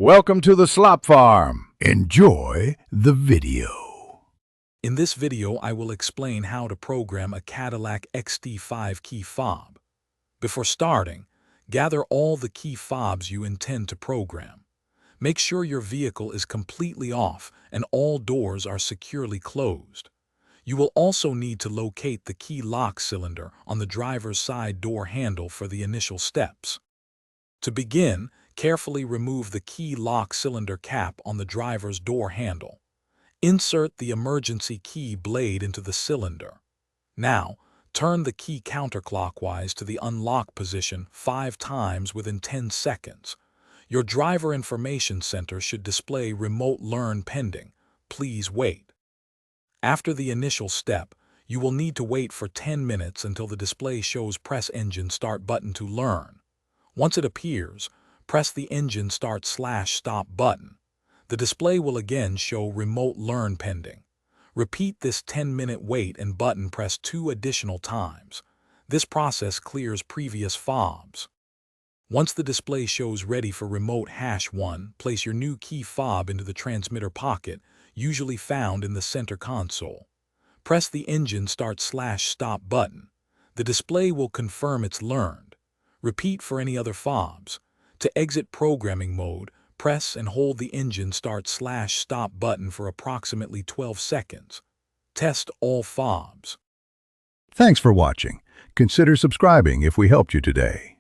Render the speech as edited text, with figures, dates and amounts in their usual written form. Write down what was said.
Welcome to the Slop Farm. Enjoy the video. In this video, I will explain how to program a Cadillac XT5 key fob. Before starting, gather all the key fobs you intend to program. Make sure your vehicle is completely off and all doors are securely closed. You will also need to locate the key lock cylinder on the driver's side door handle for the initial steps. To begin, carefully remove the key lock cylinder cap on the driver's door handle. Insert the emergency key blade into the cylinder. Now, turn the key counterclockwise to the unlock position 5 times within 10 seconds. Your driver information center should display Remote Learn pending. Please wait. After the initial step, you will need to wait for 10 minutes until the display shows Press Engine Start button to learn. Once it appears, press the Engine Start/Stop button. The display will again show Remote Learn pending. Repeat this 10-minute wait and button press 2 additional times. This process clears previous fobs. Once the display shows ready for Remote #1, place your new key fob into the transmitter pocket, usually found in the center console. Press the Engine Start/Stop button. The display will confirm it's learned. Repeat for any other fobs. To exit programming mode, press and hold the Engine Start/Stop button for approximately 12 seconds. Test all fobs. Thanks for watching. Consider subscribing if we helped you today.